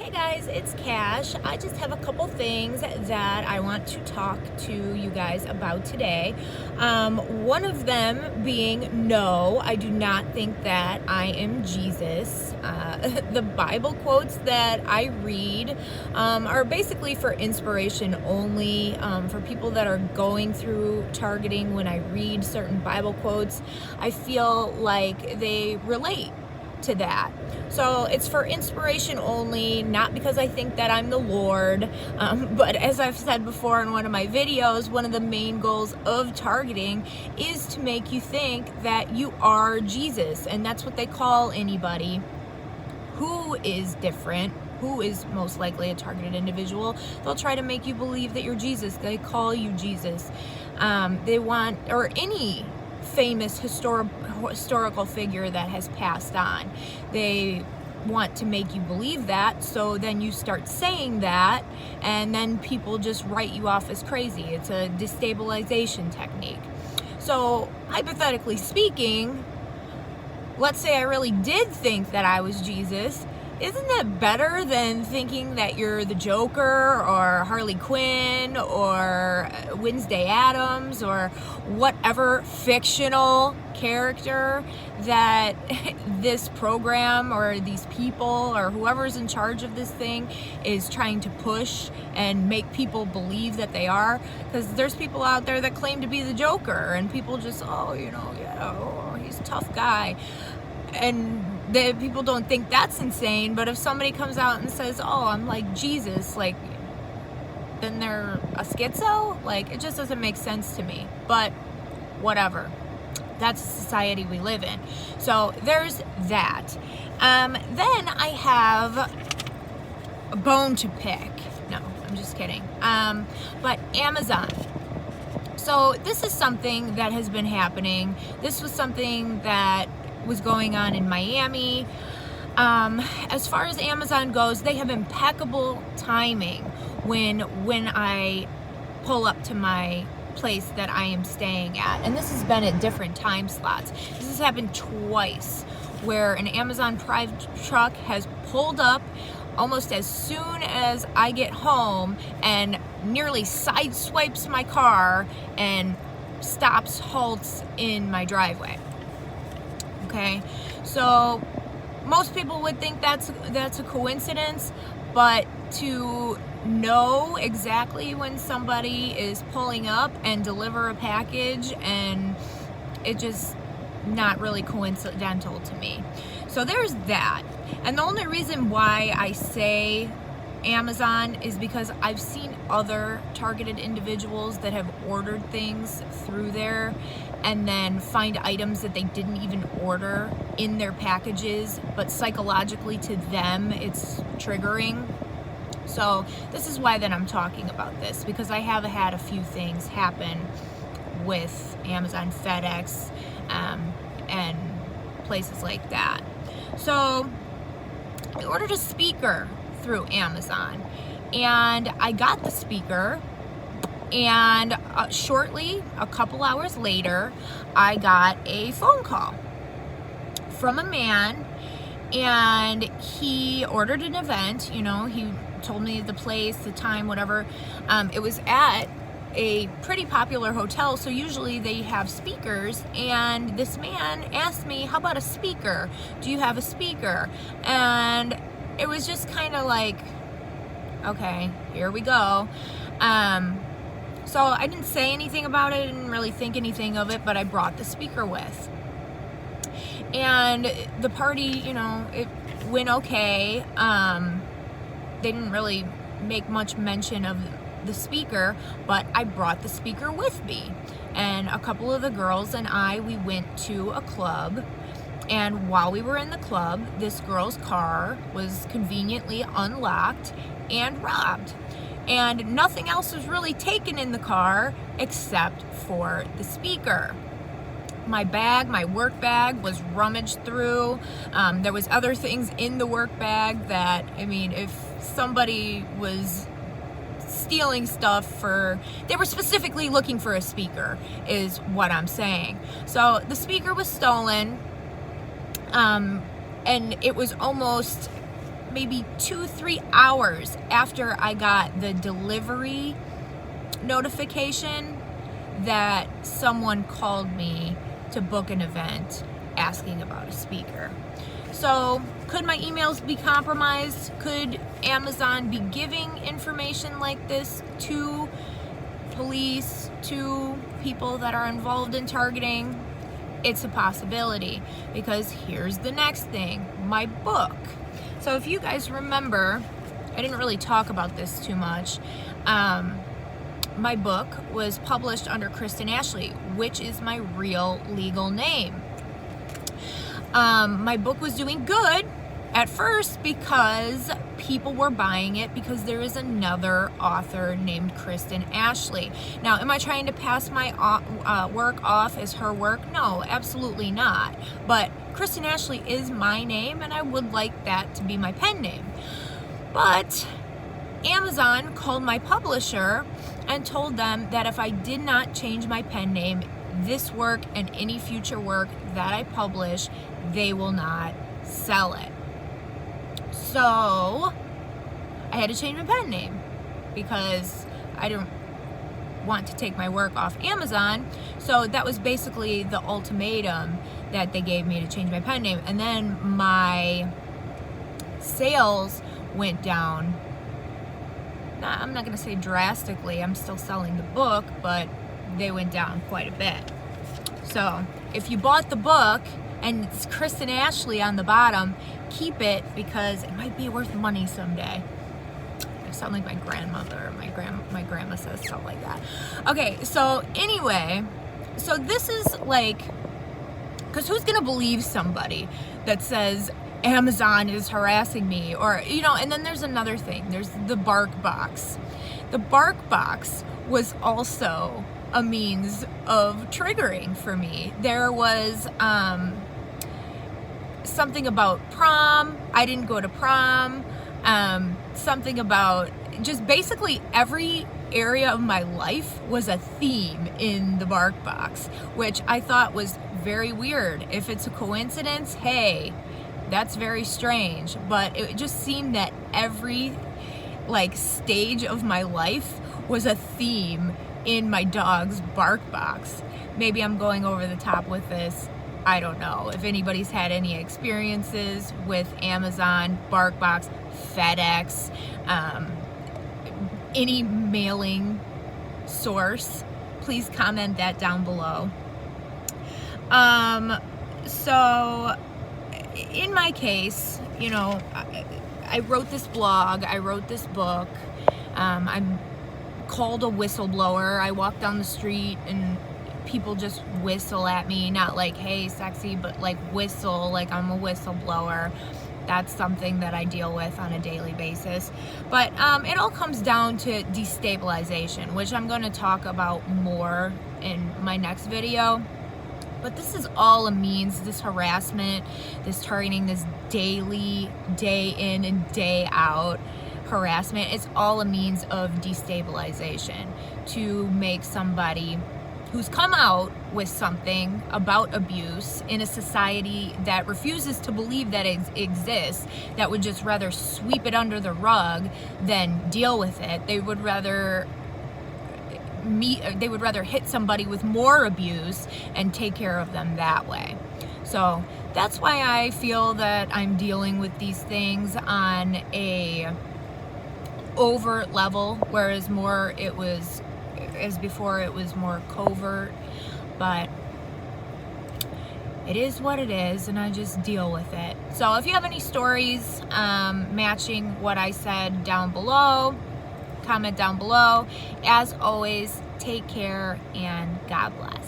Hey guys, it's Cash. I just have a couple things that I want to talk to you guys about today. One of them being, no, I do not think that I am Jesus. The Bible quotes that I read are basically for inspiration only, for people that are going through targeting. When I read certain Bible quotes, I feel like they relate to that. So it's for inspiration only, not because I think that I'm the Lord, but as I've said before in one of my videos, one of the main goals of targeting is to make you think that you are Jesus, and that's what they call anybody who is different, who is most likely a targeted individual. They'll try to make you believe that you're Jesus. They call you Jesus. They want, or any famous historical figure that has passed on. They want to make you believe that, so then you start saying that, and then people just write you off as crazy. It's a destabilization technique. So, hypothetically speaking, let's say I really did think that I was Jesus. Isn't that better than thinking that you're the Joker or Harley Quinn or Wednesday Addams or whatever fictional character that this program or these people or whoever's in charge of this thing is trying to push and make people believe that they are? Because there's people out there that claim to be the Joker, and people just, he's a tough guy. And the people don't think that's insane, but if somebody comes out and says, oh, I'm like Jesus, like, then they're a schizo? Like, it just doesn't make sense to me. But whatever. That's the society we live in. So there's that. Then I have a bone to pick. No, I'm just kidding. But Amazon. So this is something that has been happening. This was something that was going on in Miami. As far as Amazon goes, they have impeccable timing when I pull up to my place that I am staying at. And this has been at different time slots. This has happened twice, where an Amazon Prime truck has pulled up almost as soon as I get home and nearly sideswipes my car and halts in my driveway. Okay, so most people would think that's a coincidence, but to know exactly when somebody is pulling up and deliver a package, and it just not really coincidental to me. So there's that. And the only reason why I say Amazon is because I've seen other targeted individuals that have ordered things through there and then find items that they didn't even order in their packages, but psychologically to them it's triggering. So this is why that I'm talking about this, because I have had a few things happen with Amazon, FedEx, and places like that. So I ordered a speaker through Amazon, and I got the speaker, and shortly, a couple hours later, I got a phone call from a man, and he ordered an event. He told me the place, the time, whatever. It was at a pretty popular hotel, so usually they have speakers, and this man asked me, how about a speaker? Do you have a speaker? And it was just kind of like, okay, here we go. So I didn't say anything about it, I didn't really think anything of it, but I brought the speaker with. And the party, it went okay. They didn't really make much mention of the speaker, but I brought the speaker with me. And a couple of the girls and we went to a club. And while we were in the club, this girl's car was conveniently unlocked and robbed. And nothing else was really taken in the car except for the speaker. My work bag was rummaged through. There was other things in the work bag that, if somebody was stealing stuff they were specifically looking for a speaker, is what I'm saying. So the speaker was stolen, and it was almost maybe 2-3 hours after I got the delivery notification that someone called me to book an event asking about a speaker. So could my emails be compromised? Could Amazon be giving information like this to police, to people that are involved in targeting? It's a possibility, because here's the next thing, my book. So if you guys remember, I didn't really talk about this too much. My book was published under Kristen Ashley, which is my real legal name. My book was doing good at first because people were buying it because there is another author named Kristen Ashley. Now, am I trying to pass my work off as her work? No, absolutely not. But Kristen Ashley is my name, and I would like that to be my pen name. But Amazon called my publisher and told them that if I did not change my pen name, this work and any future work that I publish, they will not sell it. So I had to change my pen name because I didn't want to take my work off Amazon. So that was basically the ultimatum that they gave me, to change my pen name. And then my sales went down. I'm not going to say drastically. I'm still selling the book, but they went down quite a bit. So if you bought the book and it's Kristen Ashley on the bottom, keep it, because it might be worth money someday. I sound like my grandmother. My grandma says stuff like that. Okay, so anyway, so this is like, because who's gonna believe somebody that says Amazon is harassing me? Or, you know, and then there's another thing. There's the bark box. The bark box was also a means of triggering for me. There was something about prom. I didn't go to prom. Something about just basically every area of my life was a theme in the bark box, which I thought was very weird. If it's a coincidence, hey, that's very strange. But it just seemed that every stage of my life was a theme in my dog's bark box. Maybe I'm going over the top with this. I don't know. If anybody's had any experiences with Amazon, BarkBox, FedEx, any mailing source, please comment that down below. So in my case, you know, I wrote this blog, I wrote this book, I'm called a whistleblower. I walk down the street and people just whistle at me, not like, hey, sexy, but like whistle, like I'm a whistleblower. That's something that I deal with on a daily basis. But it all comes down to destabilization, which I'm going to talk about more in my next video. But this is all a means, this harassment, this targeting, this daily, day in and day out harassment, it's all a means of destabilization to make somebody who's come out with something about abuse in a society that refuses to believe that it exists, that would just rather sweep it under the rug than deal with it. They would rather hit somebody with more abuse and take care of them that way. So that's why I feel that I'm dealing with these things on a overt level, whereas before it was more covert. But it is what it is, and I just deal with it. So if you have any stories matching what I said down below, comment down below. As always, take care and God bless.